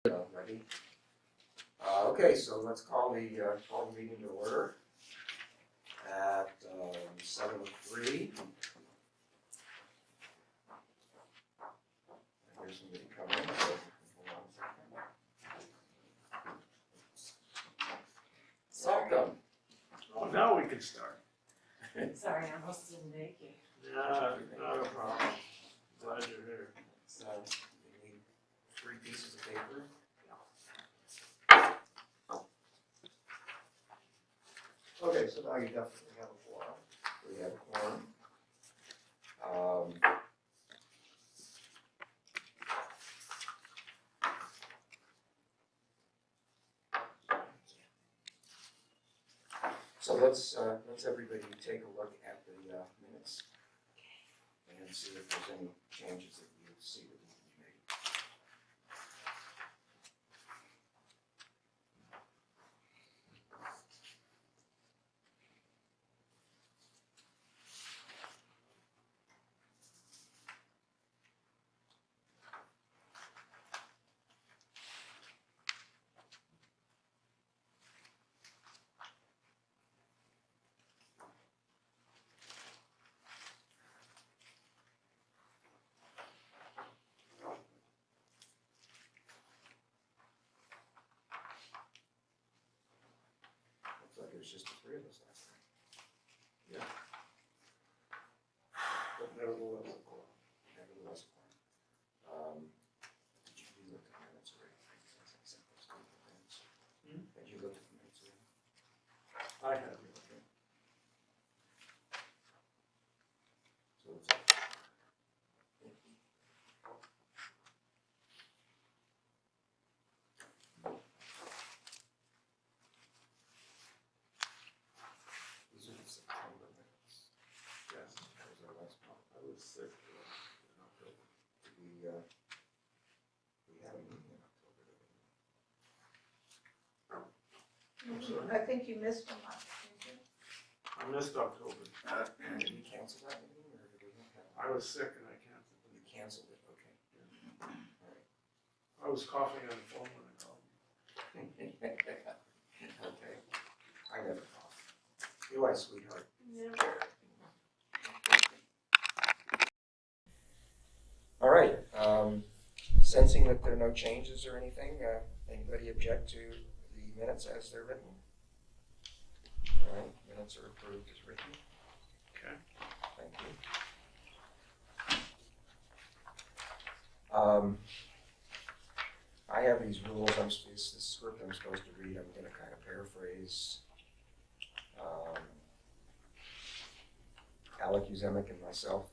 Ready? Okay, so let's call the meeting to order at 7:03. Here's somebody coming. So hold on a second. Welcome. Oh, now we can start. Sorry, I almost didn't make it. Yeah, not a problem. Glad you're here. So we need 3 pieces of paper. Okay, so now you definitely have a quorum. We have a quorum. So let's everybody take a look at the minutes and see if there's any changes that you see that need to be made. Looks like it was just the 3 of us last time. Yeah. But nevertheless, Nevertheless, did you look at the minutes already? I sent those to the minutes. Had you looked at the minutes already? I have. Okay. So it's these are the September minutes. Yes, That was our last one. I was sick in October. Did we had a meeting in October, didn't we? I'm sorry. I think you missed one last year. I missed October. Did we cancel that meeting, or did we not have? I was sick and I canceled You canceled it, okay. it. I was coughing on the phone when I called. Okay, I never cough. Do I, sweetheart? Never. All right, sensing that there are no changes or anything, anybody object to the minutes as they're written? All right, minutes are approved as written. Okay. Thank you. I have these rules, this script I'm supposed to read, I'm gonna kind of paraphrase. Alec Uzemic and myself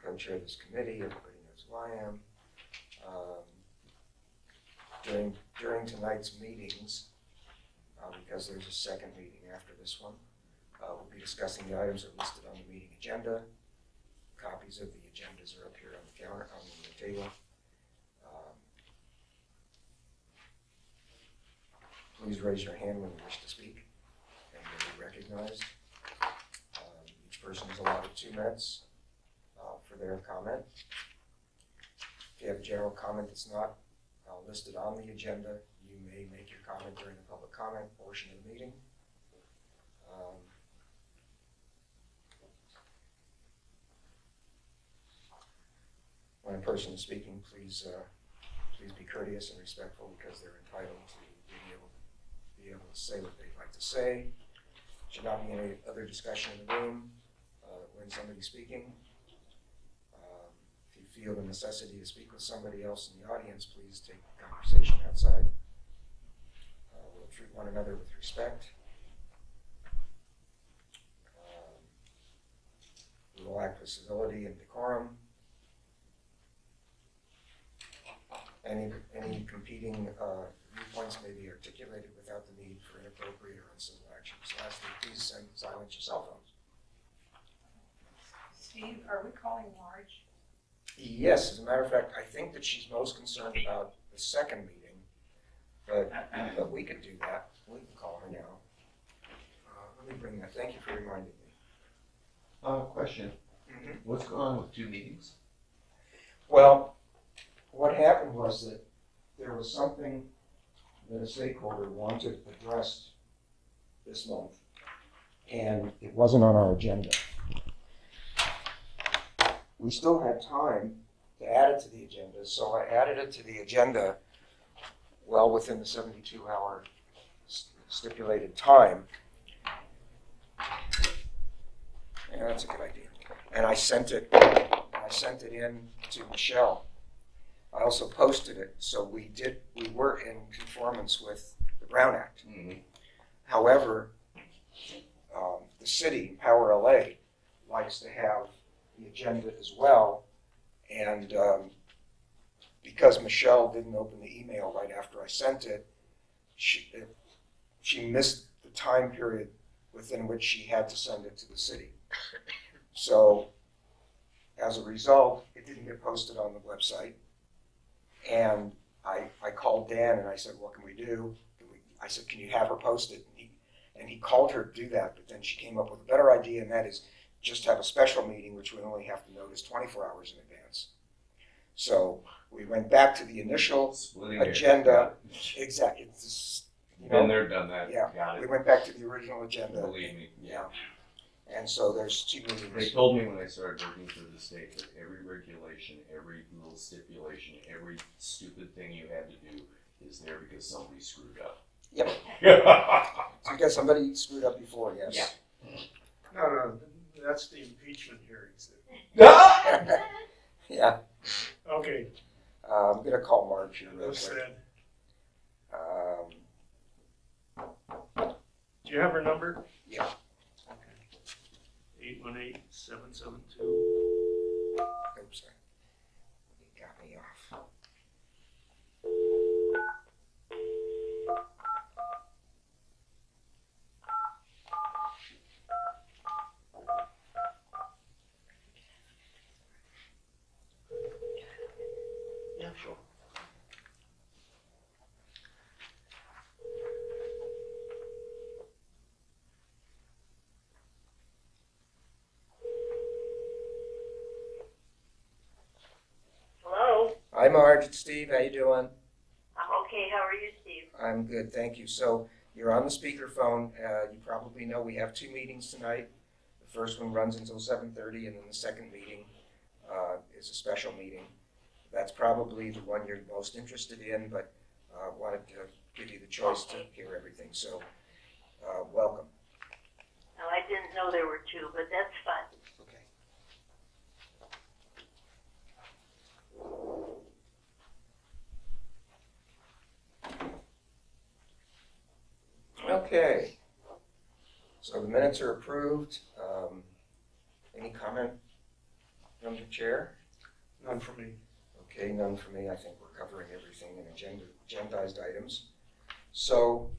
co-chair this committee, everybody knows who I am. During tonight's meetings, because there's a second meeting after this one, we'll be discussing the items that are listed on the meeting agenda. Copies of the agendas are up here on the counter, on the table. Please raise your hand when you wish to speak and you'll be recognized. Each person is allotted 2 minutes for their comment. If you have a general comment that's not listed on the agenda, you may make your comment during the public comment portion of the meeting. When a person is speaking, please be courteous and respectful because they're entitled to be able to say what they'd like to say. Should not be any other discussion in the room when somebody's speaking. If you feel the necessity to speak with somebody else in the audience, please take the conversation outside. We'll treat one another with respect. We will act with civility and decorum. Any competing viewpoints may be articulated without the need for inappropriate or uncivil action. So lastly, please silence your cell phones. Steve, are we calling Marge? Yes, as a matter of fact, I think that she's most concerned about the second meeting, but we could do that. We can call her now. Let me bring that. Thank you for reminding me. Question. What's going on with 2 meetings? Well, what happened was that there was something that a stakeholder wanted addressed this month, and it wasn't on our agenda. We still had time to add it to the agenda, so I added it to the agenda well within the 72-hour stipulated time. Yeah, that's a good idea. And I sent it in to Michelle. I also posted it, so we were in conformance with the Brown Act. Mm-hmm. However, the city, Power LA, likes to have the agenda as well, and because Michelle didn't open the email right after I sent it, she missed the time period within which she had to send it to the city. So, as a result, it didn't get posted on the website. And I called Dan and I said, what can we do? I said, can you have her post it? And he called her to do that, but then she came up with a better idea, and that is just have a special meeting, which we only have to notice 24 hours in advance. So we went back to the initial agenda. Exactly. Been there, done that. Yeah. Got We it. went back to the original agenda. Believe me. Yeah. And so there's 2 They meetings. told me when I started working for the state that every regulation, every little stipulation, every stupid thing you had to do is there because somebody screwed up. Yep. Yeah. Because somebody screwed up before, yes. No, that's the impeachment hearings. Yeah. Okay, I'm going to call Marge here real enough quick. said. Do you have her number? Yeah. Okay. 818-772. Oops, it got me off. Yeah, sure. Hello, Hi Marge, it's Steve. How you doing? I'm okay. How are you, Steve? I'm good, thank you. So you're on the speakerphone. You probably know we have 2 meetings tonight. The first one runs until 7:30, and then the second meeting is a special meeting. That's probably the one you're most interested in, but wanted to give you the choice to hear everything. So welcome. No, I didn't know there were 2, but that's fine. Okay. Okay. So the minutes are approved. Any comment from the chair? None for me. Okay, none for me. I think we're covering everything in agendized items. So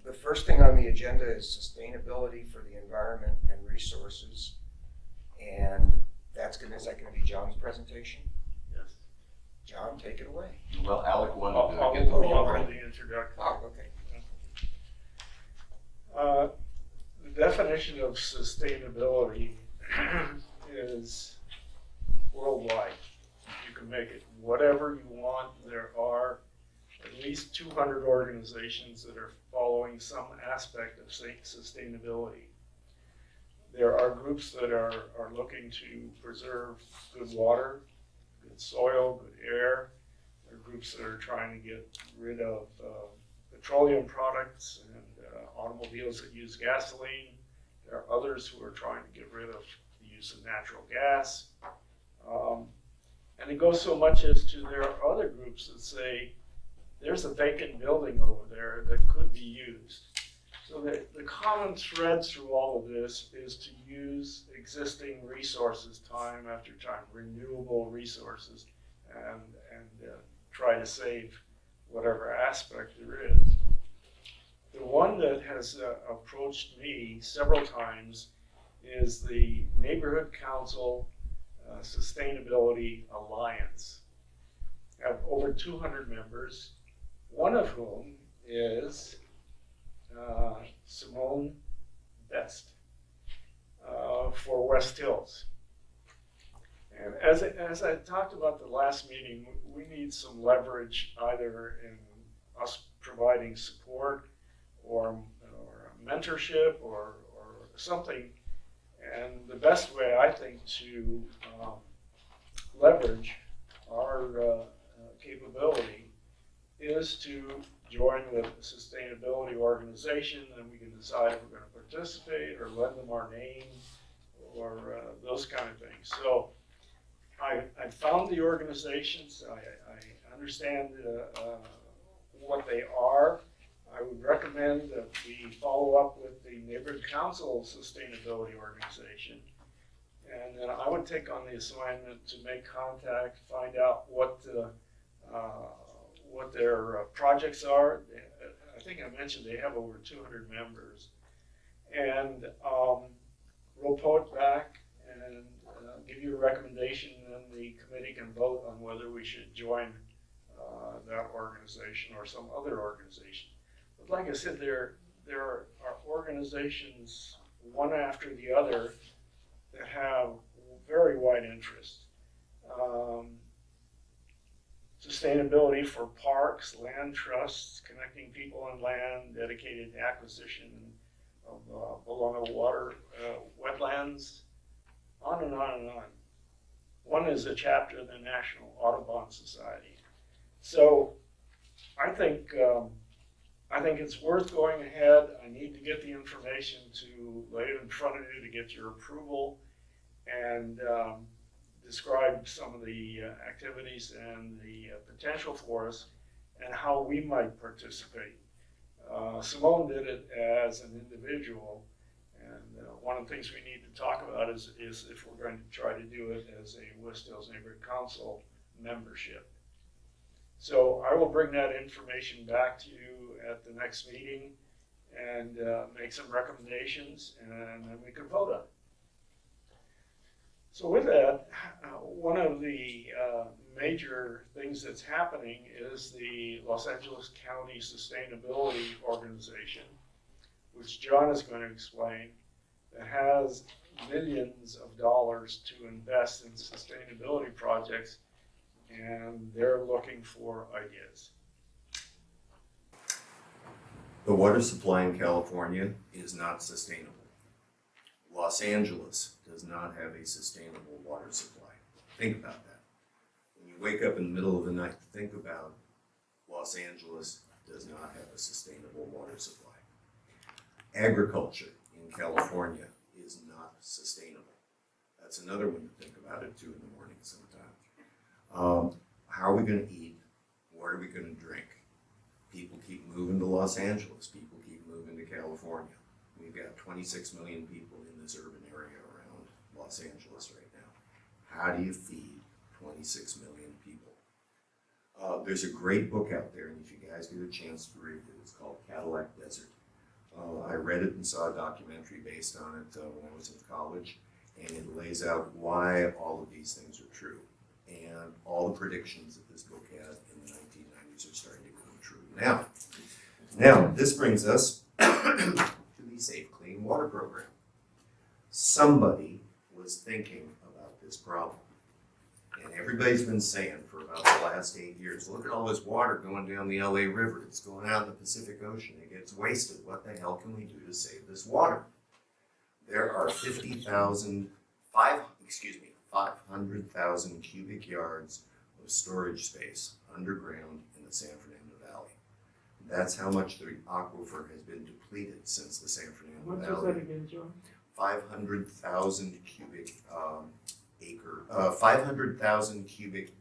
the first thing on the agenda is sustainability for the environment and resources. And is that gonna be John's presentation? Yes. John, take it away. Well, Alec I'll wanted to get the read the introduction. Oh, okay. The definition of sustainability is worldwide. You can make it whatever you want. There are at least 200 organizations that are following some aspect of sustainability. There are groups that are looking to preserve good water, good soil, good air. There are groups that are trying to get rid of petroleum products and automobiles that use gasoline. There are others who are trying to get rid of the use of natural gas. And it goes so much as to there are other groups that say there's a vacant building over there that could be used. So the common thread through all of this is to use existing resources time after time, renewable resources, and try to save whatever aspect there is. The one that has approached me several times is the Neighborhood Council Sustainability Alliance. I have over 200 members, one of whom is Simone Best for West Hills. And as I talked about the last meeting, we need some leverage either in us providing support or mentorship or something. And the best way, I think, to leverage our capability is to join the sustainability organization, and we can decide if we're going to participate or lend them our name or those kind of things. So I found the organizations, I understand what they are. I would recommend that we follow up with the Neighborhood Council Sustainability Organization. And then I would take on the assignment to make contact, find out what their projects are. I think I mentioned they have over 200 members. And report back and give you a recommendation, and then the committee can vote on whether we should join that organization or some other organization. But like I said, there are organizations, one after the other, that have very wide interest. Sustainability for parks, land trusts, connecting people and land, dedicated acquisition of along the water, wetlands, on and on and on. One is a chapter of the National Audubon Society. So I think it's worth going ahead. I need to get the information to lay it in front of you to get your approval and describe some of the activities and the potential for us and how we might participate. Simone did it as an individual, and one of the things we need to talk about is if we're going to try to do it as a West Hills Neighborhood Council membership. So I will bring that information back to you at the next meeting and make some recommendations, and then we can vote on it. So with that, one of the major things that's happening is the Los Angeles County Sustainability Organization, which John is going to explain, that has millions of dollars to invest in sustainability projects, and they're looking for ideas. The water supply in California is not sustainable. Los Angeles does not have a sustainable water supply. Think about that. When you wake up in the middle of the night, think about Los Angeles does not have a sustainable water supply. Agriculture in California is not sustainable. That's another one to think about at 2 in the morning sometime. How are we going to eat? What are we going to drink? People keep moving to Los Angeles. People keep moving to California. We've got 26 million people in this urban area around Los Angeles right now. How do you feed 26 million people? There's a great book out there, and if you guys get a chance to read it, it's called Cadillac Desert. I read it and saw a documentary based on it when I was in college, and it lays out why all of these things are true. And all the predictions that this book had in the 1990s are starting to come true now. This brings us to the Safe Clean Water Program. Somebody was thinking about this problem. And everybody's been saying for about the last 8 years, look at all this water going down the LA River. It's going out in the Pacific Ocean. It gets wasted. What the hell can we do to save this water? There are 500,000 cubic yards of storage space underground in the San Fernando Valley. That's how much the aquifer has been depleted since the San Fernando Valley. What was that again, John? 500,000 cubic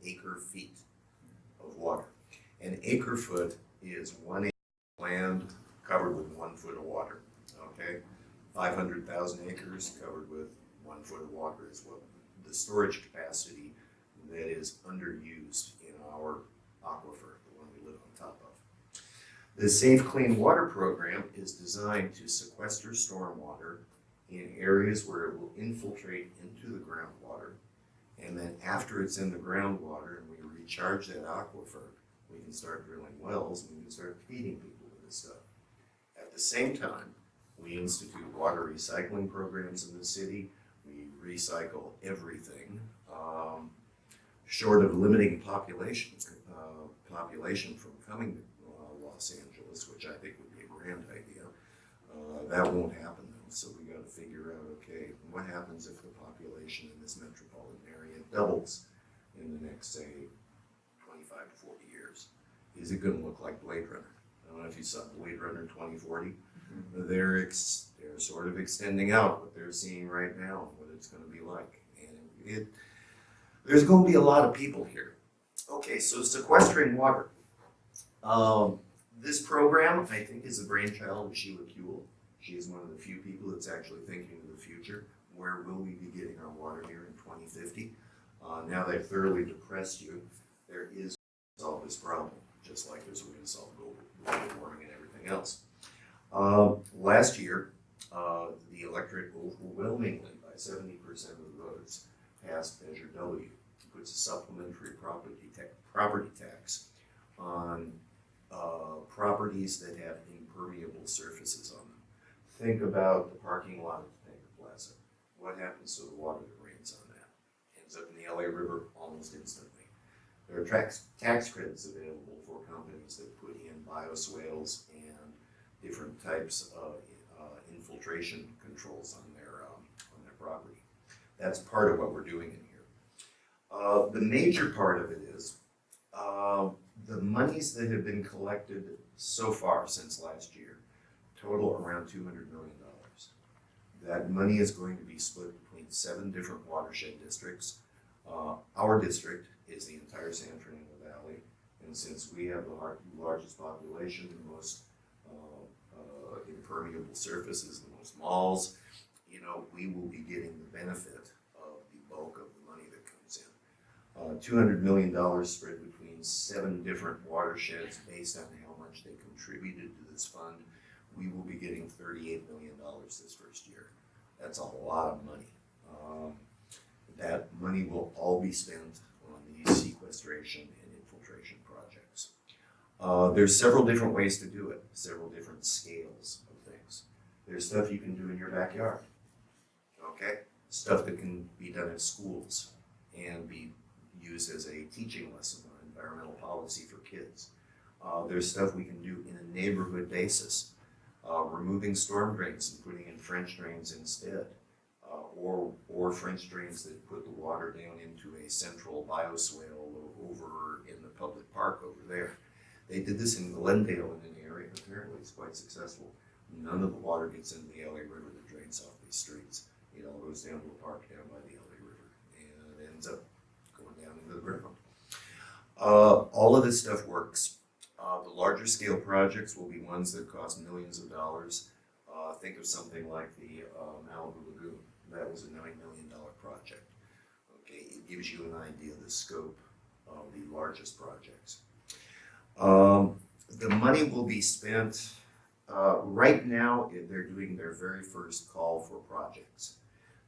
acre feet of water. An acre foot is 1 acre of land covered with 1 foot of water. Okay, 500,000 acres covered with 1 foot of water is what the storage capacity that is underused in our aquifer, the one we live on top of. The Safe Clean Water Program is designed to sequester stormwater in areas where it will infiltrate into the groundwater, and then after it's in the groundwater and we recharge that aquifer, we can start drilling wells and we can start feeding people with this stuff. At the same time, we institute water recycling programs in the city. We recycle everything. short of limiting population from coming to Los Angeles, which I think would be a grand idea, that won't happen though. So we got to figure out, okay, what happens if the population in this metropolitan area doubles in the next, say, 25 to 40 years? Is it going to look like Blade Runner? I don't know if you saw Blade Runner 2040. They're sort of extending out what they're seeing right now, what it's going to be like. And there's going to be a lot of people here. Okay, so sequestering water. This program, I think, is the brainchild of Sheila Kuehl. She is one of the few people that's actually thinking of the future. Where will we be getting our water here in 2050? Now they've thoroughly depressed you. There is a way to solve this problem, just like there's a way to solve global warming and everything else. Last year, the electorate overwhelmingly, by 70% of the votes, passed Measure W, which puts a supplementary property tax on properties that have impermeable surfaces on them. Think about the parking lot at the Tanker Plaza. What happens to the water that rains on that? Ends up in the LA River almost instantly. There are tax credits available for companies that put in bioswales and different types of infiltration controls on their property. That's part of what we're doing in here. The major part of it is the monies that have been collected so far since last year total around $200 million. That money is going to be split between 7 different watershed districts. Our district is the entire San Fernando Valley, and since we have the largest population, the most impermeable surfaces, the most malls, we will be getting the benefit of the bulk of the money that comes in. $200 million spread between 7 different watersheds based on how much they contributed to this fund. We will be getting $38 million this first year. That's a lot of money. That money will all be spent on these sequestration and infiltration projects. There's several different ways to do it, several different scales of things. There's stuff you can do in your backyard, okay? Stuff that can be done at schools and be used as a teaching lesson on environmental policy for kids. There's stuff we can do in a neighborhood basis, removing storm drains and putting in French drains instead, or French drains that put the water down into a central bioswale over in the public park over there. They did this in Glendale in an area. Apparently it's quite successful. None of the water gets into the LA River that drains off these streets. It all goes down to a park down by the LA River, and it ends up going down into the ground. All of this stuff works. The larger scale projects will be ones that cost millions of dollars. Think of something like the Malibu Lagoon. That was a $9 million project. Okay, it gives you an idea of the scope of the largest projects. The money will be spent, right now they're doing their very first call for projects.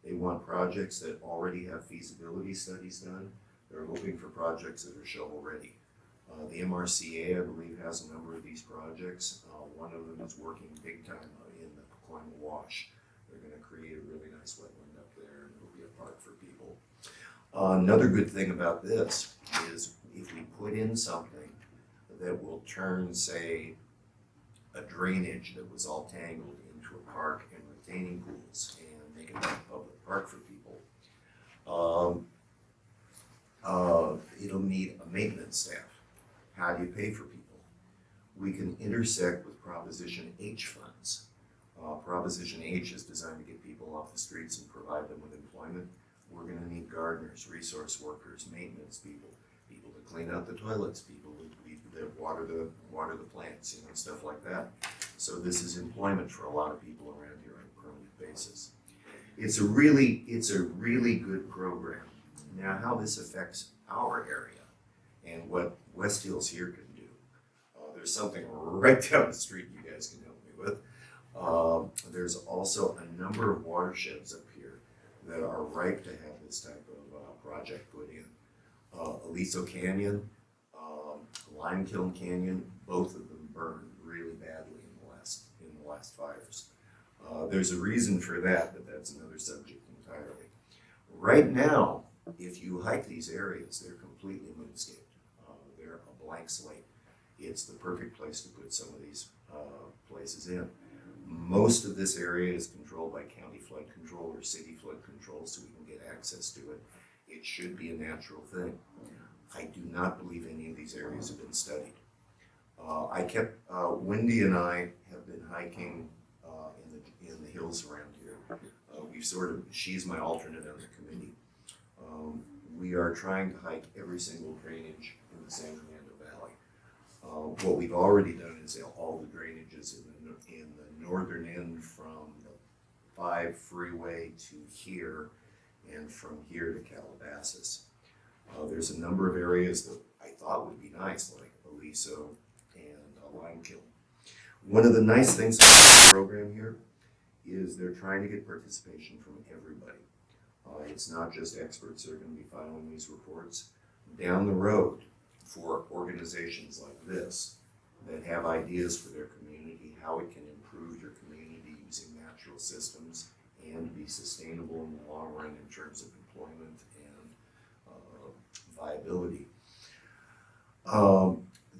They want projects that already have feasibility studies done. They're looking for projects that are shovel ready. The MRCA, I believe, has a number of these projects. One of them is working big time in the Pacoima Wash. They're going to create a really nice wetland up there, and it'll be a park for people. Another good thing about this is if we put in something that will turn, say, a drainage that was all tangled into a park and retaining pools and make it a public park for people, it'll need a maintenance staff. How do you pay for people? We can intersect with Proposition H funds. Proposition H is designed to get people off the streets and provide them with employment. We're going to need gardeners, resource workers, maintenance people, people to clean out the toilets, people that water the plants, stuff like that. So this is employment for a lot of people around here on a permanent basis. It's a really good program. Now, how this affects our area and what West Hills here can do. There's something right down the street you guys can help me with. There's also a number of watersheds up here that are ripe to have this type of project put in. Aliso Canyon, Lime Kiln Canyon, both of them burned really badly in the last fires. There's a reason for that, but that's another subject entirely. Right now, if you hike these areas, they're completely moonscaped. They're a blank slate. It's the perfect place to put some of these places in. Most of this area is controlled by county flood control or city flood control, so we can get access to it. It should be a natural thing. I do not believe any of these areas have been studied. Wendy and I have been hiking in the hills around here. She's my alternate on the committee. We are trying to hike every single drainage in the San Fernando Valley. What we've already done is all the drainages in the northern end from the 5 freeway to here and from here to Calabasas. There's a number of areas that I thought would be nice, like Aliso and Limekiln. One of the nice things about the program here is they're trying to get participation from everybody. It's not just experts that are going to be filing these reports. Down the road, for organizations like this that have ideas for their community, how it can improve your community using natural systems and be sustainable in the long run in terms of employment and viability.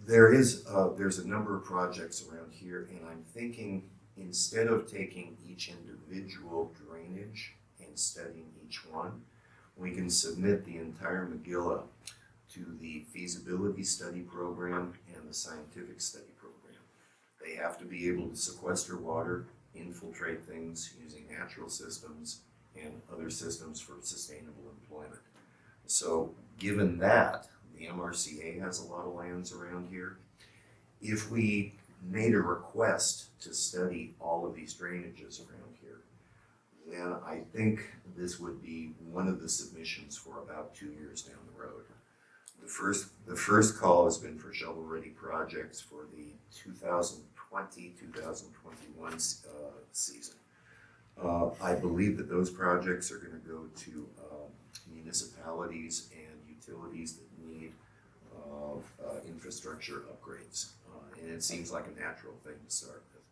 There's a number of projects around here, and I'm thinking instead of taking each individual drainage and studying each one, we can submit the entire Megillah to the feasibility study program and the scientific study program. They have to be able to sequester water, infiltrate things using natural systems and other systems for sustainable employment. So given that, the MRCA has a lot of lands around here. If we made a request to study all of these drainages around here, then I think this would be one of the submissions for about 2 years down the road. The first call has been for shovel-ready projects for the 2020-2021 season. I believe that those projects are going to go to municipalities and utilities that need infrastructure upgrades. And it seems like a natural thing to start with.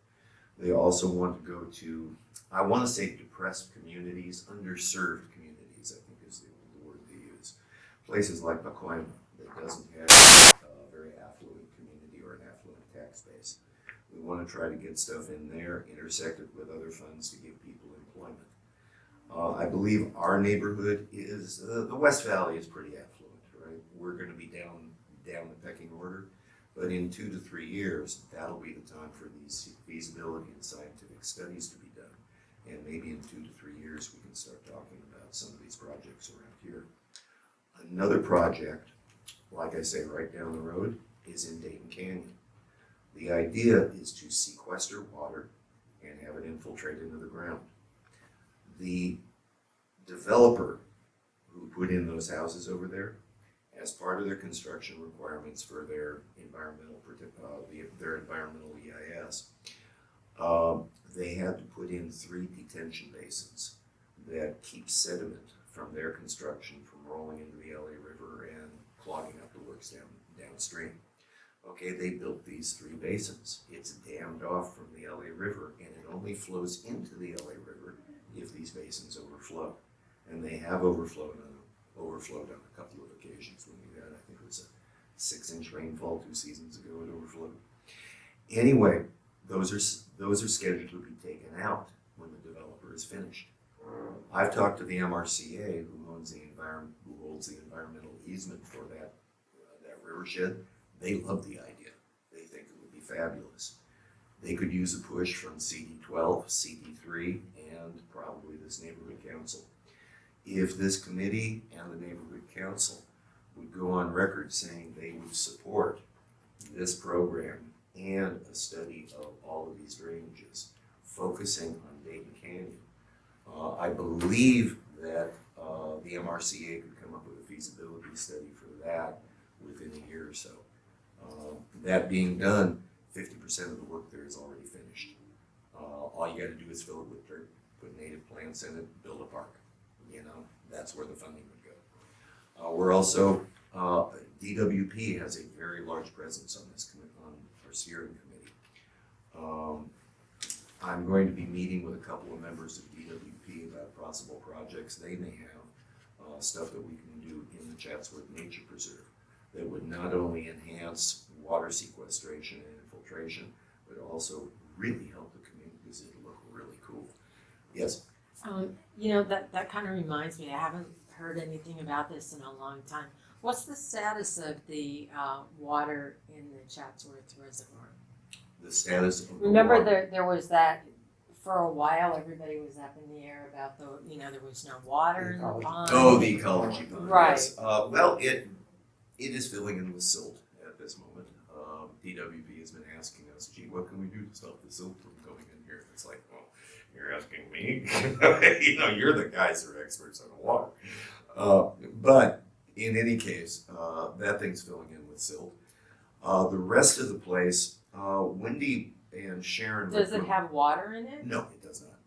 They also want to go to, I want to say depressed communities, underserved communities, I think is the word they use. Places like Pacoima that doesn't have a very affluent community or an affluent tax base. We want to try to get stuff in there, intersected with other funds to give people employment. I believe our neighborhood is, the West Valley is pretty affluent, right? We're going to be down the pecking order, but in 2 to 3 years, that'll be the time for these feasibility and scientific studies to be done. And maybe in 2 to 3 years, we can start talking about some of these projects around here. Another project, like I say, right down the road, is in Dayton Canyon. The idea is to sequester water and have it infiltrate into the ground. The developer who put in those houses over there, as part of their construction requirements for their environmental EIS, they had to put in 3 detention basins that keep sediment from their construction from rolling into the LA River and clogging up the works downstream. Okay, they built these 3 basins. It's dammed off from the LA River, and it only flows into the LA River if these basins overflow. And they have overflowed on a couple of occasions when we had, I think it was a 6-inch rainfall 2 seasons ago, it overflowed. Anyway, those are scheduled to be taken out when the developer is finished. I've talked to the MRCA who holds the environmental easement for that rivershed. They love the idea. They think it would be fabulous. They could use a push from CD12, CD3, and probably this neighborhood council. If this committee and the neighborhood council would go on record saying they would support this program and a study of all of these drainages, focusing on Dayton Canyon, I believe that the MRCA could come up with a feasibility study for that within a year or so. That being done, 50% of the work there is already finished. All you got to do is fill it with dirt, put native plants in it, build a park. You know, that's where the funding would go. We're also, DWP has a very large presence on this on our steering committee. I'm going to be meeting with a couple of members of DWP about possible projects they may have stuff that we can do in the Chatsworth Nature Preserve that would not only enhance water sequestration and infiltration, but also really help the community because it'll look really cool. Yes? That kind of reminds me, I haven't heard anything about this in a long time. What's the status of the water in the Chatsworth Reservoir? The status of the Remember water. there was that, for a while, everybody was up in the air about there was no water in the pond. Oh, the ecology pond. Right. Yes. Well, it is filling in with silt at this moment. DWP has been asking us, gee, what can we do to stop the silt from going in here? It's like, well, you're asking me? You're the guys that are experts on the water. But in any case, that thing's filling in with silt. The rest of the place, Wendy and Sharon. Does it have water in it? No, it does not.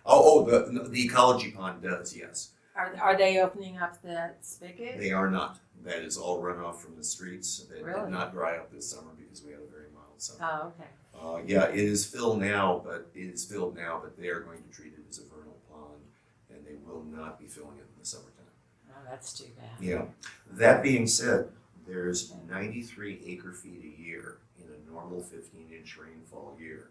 Oh, the ecology pond does, yes. Are they opening up that spigot? They are not. That is all runoff from the streets. It Really? did not dry up this summer because we had a very mild summer. Oh, okay. Yeah, it is filled now, but they are going to treat it as a vernal pond, and they will not be filling it in the summertime. Oh, that's too bad. Yeah. That being said, there's 93 acre feet a year in a normal 15-inch rainfall year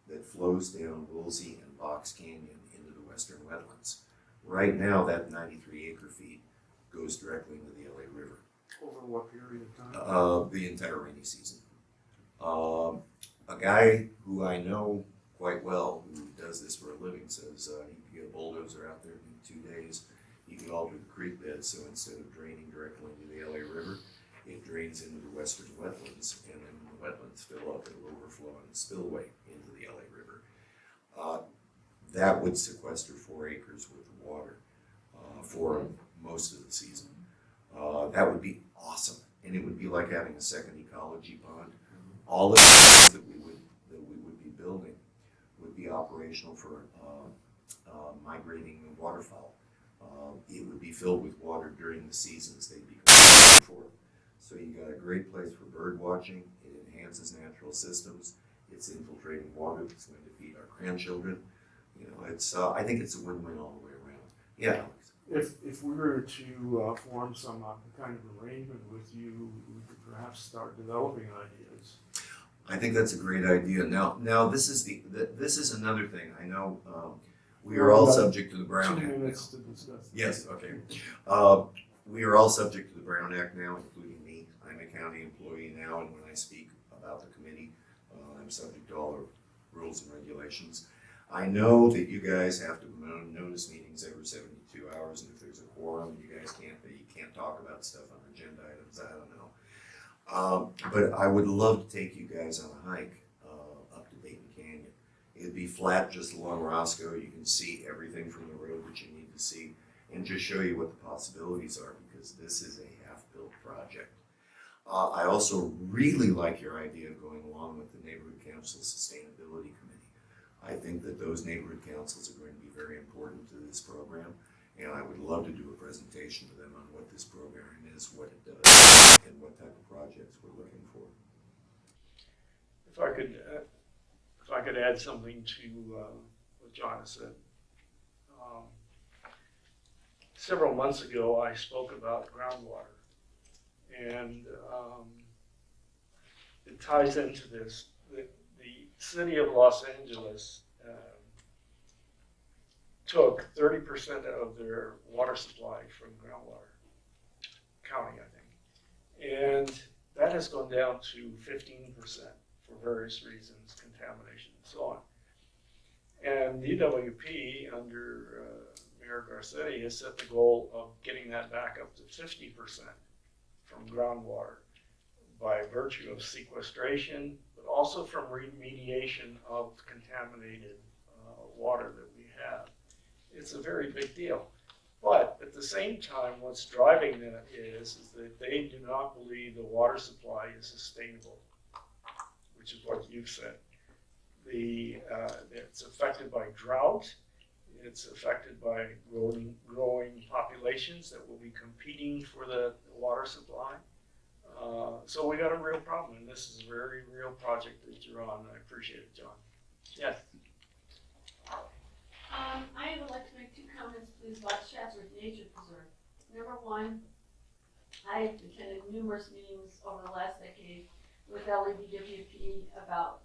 that flows down Woolsey and Box Canyon into the western wetlands. Right now, that 93 acre feet goes directly into the LA River. Over what period of time? The entire rainy season. A guy who I know quite well, who does this for a living, says he could get a bulldozer out there in 2 days. He could alter the creek bed, so instead of draining directly into the LA River, it drains into the western wetlands, and then when the wetlands fill up, it'll overflow in the spillway into the LA River. That would sequester 4 acres worth of water for most of the season. That would be awesome, and it would be like having a second ecology pond. All of the that we would be building would be operational for migrating waterfowl. It would be filled with water during the seasons they'd be forth. So you got a great place for bird watching. It enhances natural systems. It's infiltrating water that's going to feed our grandchildren. I think it's a win-win all the way around. Yeah, Alex. If we were to form some kind of arrangement with you, we could perhaps start developing ideas. I think that's a great idea. Now this is another thing. I know we are all subject to the Brown 2 Act. minutes Now. to discuss. Yes. Okay. We are all subject to the Brown Act now, including me. I'm a county employee now, and when I speak about the committee, I'm subject to all the rules and regulations. I know that you guys have to notice meetings every 72 hours, and if there's a quorum, you guys can't talk about stuff on agenda items. I don't know. But I would love to take you guys on a hike up to Dayton Canyon. It'd be flat just along Roscoe. You can see everything from the road that you need to see, and just show you what the possibilities are, because this is a half-built project. I also really like your idea of going along with the Neighborhood Council Sustainability Committee. I think that those neighborhood councils are going to be very important to this program, and I would love to do a presentation to them on what this program is, what it does, and what type of projects we're looking for. If I could add something to what John has said. Several months ago, I spoke about groundwater, and it ties into this. The city of Los Angeles took 30% of their water supply from groundwater, county, I think, and that has gone down to 15% for various reasons, contamination and so on. And DWP under Mayor Garcetti has set the goal of getting that back up to 50% from groundwater by virtue of sequestration, but also from remediation of contaminated water that we have. It's a very big deal. But at the same time, what's driving that is that they do not believe the water supply is sustainable, which is what you've said. It's affected by drought. It's affected by growing populations that will be competing for the water supply. So we got a real problem, and this is a very real project that you're on. I appreciate it, John. Yes. I would like to make 2 comments, please, about Chatsworth Nature Preserve. number one, I've attended numerous meetings over the last decade with LEDWP about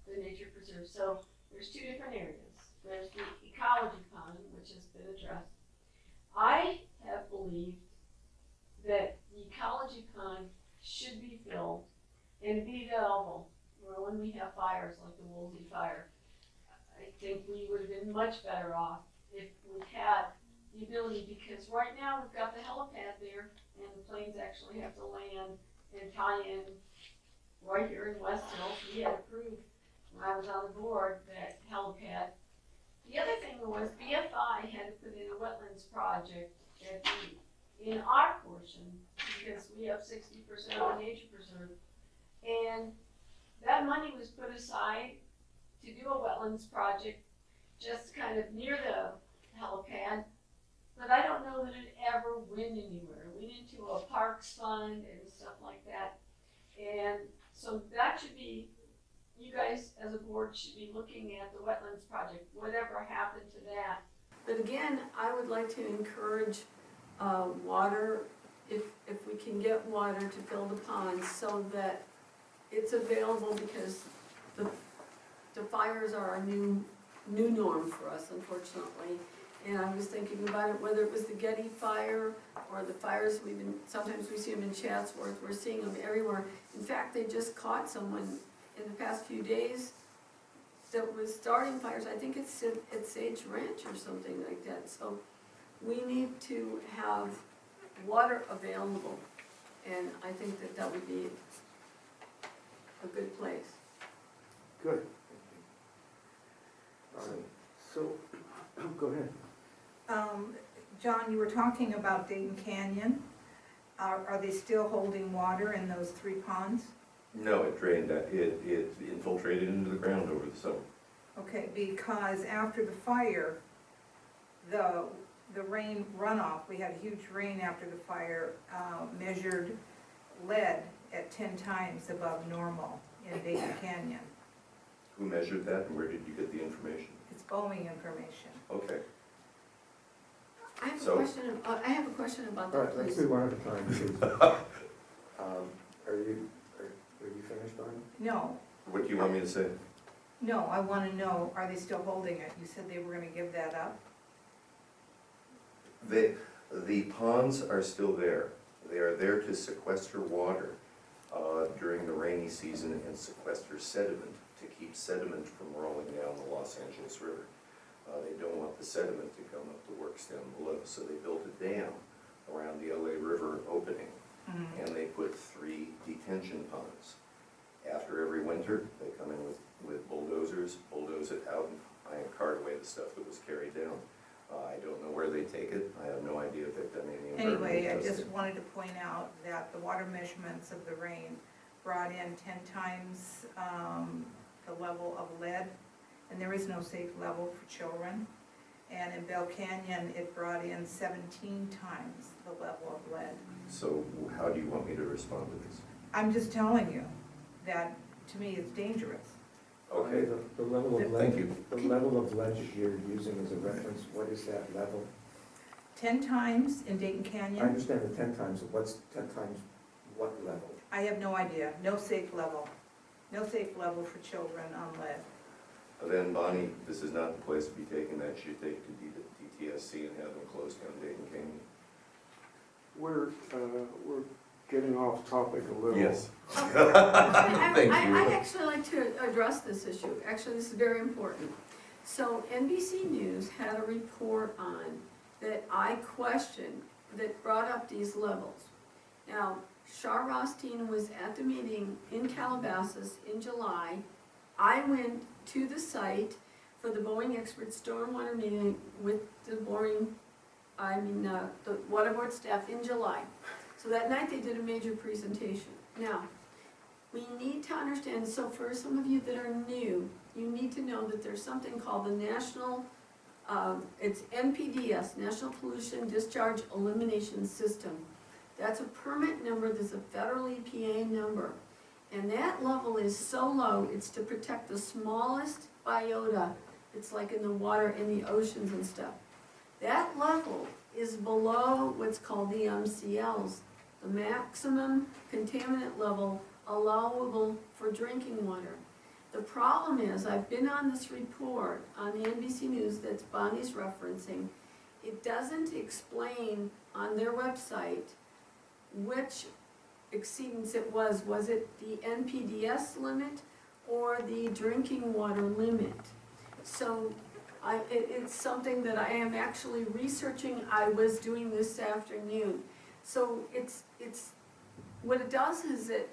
the nature preserve. So there's two different areas. There's the ecology pond, which has been addressed. I have believed that the ecology pond should be filled and be available when we have fires like the Woolsey fire. I think we would have been much better off if we had the ability, because right now we've got the helipad there and the planes actually have to land and tie in right here in West Hills. We had approved when I was on the board that helipad. The other thing was BFI had to put in a wetlands project in our portion because we have 60% of the nature preserve. And that money was put aside to do a wetlands project just kind of near the helipad. But I don't know that it ever went anywhere. It went into a parks fund and stuff like that. And so that should be, you guys as a board should be looking at the wetlands project, whatever happened to that. But again, I would like to encourage water, if we can get water to fill the ponds so that it's available, because the fires are a new norm for us, unfortunately. And I was thinking about it, whether it was the Getty fire or the fires sometimes we see them in Chatsworth, we're seeing them everywhere. In fact, they just caught someone in the past few days that was starting fires. I think it's at Sage Ranch or something like that. So we need to have water available, and I think that would be a good place. Good. So, go ahead. John, you were talking about Dayton Canyon. Are they still holding water in those 3 ponds? No, it drained, it infiltrated into the ground over the summer. Okay, because after the fire, the rain runoff, we had a huge rain after the fire, measured lead at 10 times above normal in Dayton Canyon. Who measured that and where did you get the information? It's Boeing information. Okay. I have So- I have a question about All that, right, let's please. do one at a time, please. Are you finished, Bonnie? No, What do you want me to say? no, I wanna know, are they still holding it? You said they were gonna give that up? The ponds are still there. They are there to sequester water during the rainy season and sequester sediment, to keep sediment from rolling down the Los Angeles River. They don't want the sediment to come up the works down below, so they built a dam around the LA River opening, and they put 3 detention ponds. After every winter, they come in with bulldozers, bulldoze it out, and cart away the stuff that was carried down. I don't know where they take it. I have no idea if they've done any environmental Anyway, I testing. just wanted to point out that the water measurements of the rain brought in 10 times the level of lead, and there is no safe level for children. And in Bell Canyon, it brought in 17 times the level of lead. So how do you want me to respond to this? I'm just telling you that, to me, it's dangerous. Okay, The level of lead. thank you. The level of lead that you're using as a reference, what is that level? 10 times in Dayton I Canyon, understand the 10 times, what's 10 times what level? I have no idea, no safe level. No safe level for children on lead. Then Bonnie, this is not the place to be taking that. You should take it to DTSC and have them close down Dayton Canyon. We're getting off topic a little. Yes. Thank Thank you. I'd actually like to address this issue. Actually, this is very important. So NBC News had a report on that I questioned that brought up these levels. Now, Shar Rothstein was at the meeting in Calabasas in July. I went to the site for the Boeing expert stormwater meeting with the the water board staff in July. So that night they did a major presentation. Now, we need to understand, so for some of you that are new, you need to know that there's something called the National, it's NPDS, National Pollution Discharge Elimination System. That's a permit number, there's a federal EPA number. And that level is so low, it's to protect the smallest biota. It's like in the water, in the oceans and stuff. That level is below what's called the MCLs, the maximum contaminant level allowable for drinking water. The problem is, I've been on this report on the NBC News that Bonnie's referencing. It doesn't explain on their website which exceedance it was. Was it the NPDS limit or the drinking water limit? So it's something that I am actually researching. I was doing this afternoon. So it's what it does is it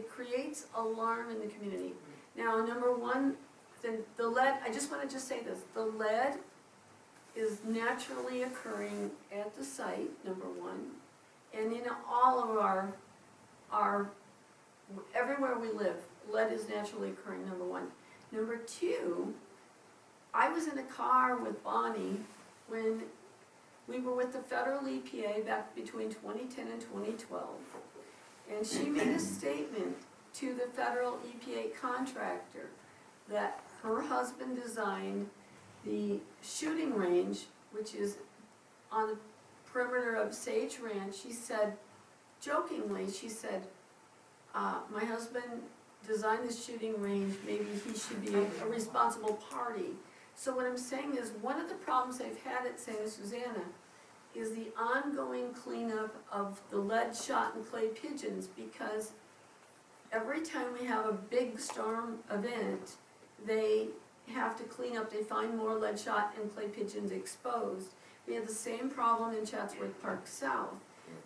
creates alarm in the community. Now, number one, the lead, I just want to say this, the lead is naturally occurring at the site, number one, and in all of our everywhere we live, lead is naturally occurring, number one. Number two, I was in a car with Bonnie when we were with the federal EPA back between 2010 and 2012, and she made a statement to the federal EPA contractor that her husband designed the shooting range, which is on the perimeter of Sage Ranch. She said, jokingly, she said, my husband designed this shooting range, maybe he should be a responsible party. So what I'm saying is, one of the problems they've had at Santa Susana is the ongoing cleanup of the lead shot and clay pigeons, because every time we have a big storm event, they have to clean up, they find more lead shot and clay pigeons exposed. We have the same problem in Chatsworth Park South.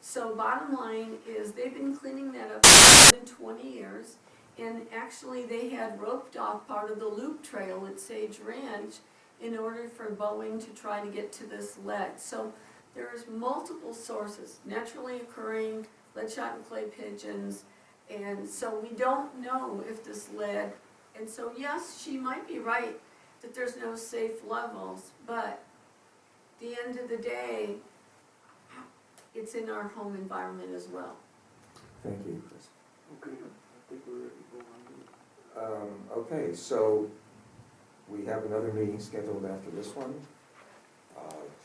So bottom line is, they've been cleaning that up for more than 20 years, and actually they had roped off part of the loop trail at Sage Ranch in order for Boeing to try to get to this lead. So there's multiple sources, naturally occurring lead shot and clay pigeons, and so we don't know if this lead, and so yes, she might be right that there's no safe levels, but at the end of the day, it's in our home environment as well. Thank you, Chris. Okay, I think we're ready to go on. Okay, so we have another meeting scheduled after this one.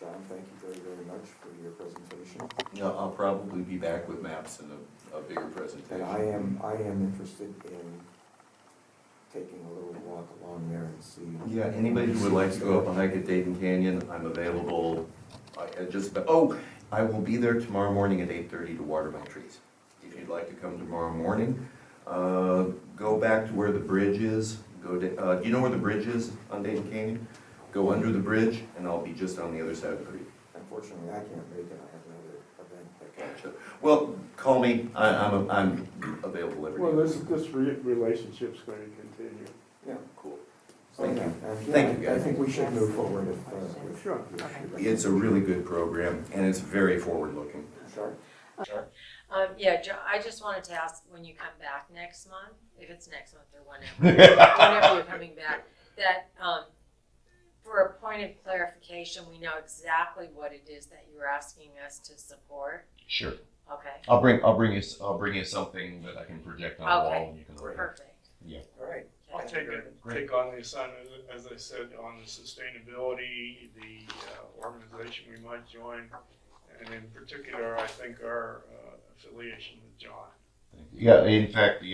John, thank you very, very much for your presentation. Yeah, I'll probably be back with maps and a bigger And presentation. I am interested in taking a little walk along there and see. Yeah, anybody who would like to go up a hike at Dayton Canyon, I'm available. I will be there tomorrow morning at 8:30 to water my trees. If you'd like to come tomorrow morning, go back to where the bridge is. Do you know where the bridge is on Dayton Canyon? Go under the bridge, and I'll be just on the other side of the creek. Unfortunately, I can't make it, I have another event that Gotcha. Well, call me, I'm available every day. Well, this relationship's going to continue. Yeah. Cool. Okay. Thank you. And Thank you, I guys. think we should move forward if. Sure. It's a really good program, and it's very forward-looking. Sure. Yeah, Joe, I just wanted to ask, when you come back next month, if it's next month or whenever you're coming back, that, for a point of clarification, we know exactly what it is that you're asking us to support. Sure. Okay, I'll bring you something that I can project on the wall and you can look at. perfect. All right. I'll Thank you very much. take on the assignment, as I said, on the sustainability, the organization we might join, and in particular, I think our affiliation with John. Yeah, in fact,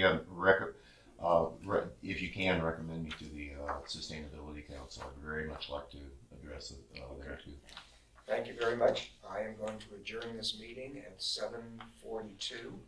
if you can, recommend me to the Sustainability Council. I'd very much like to address it there too. Thank you very much. I am going to adjourn this meeting at 7:42.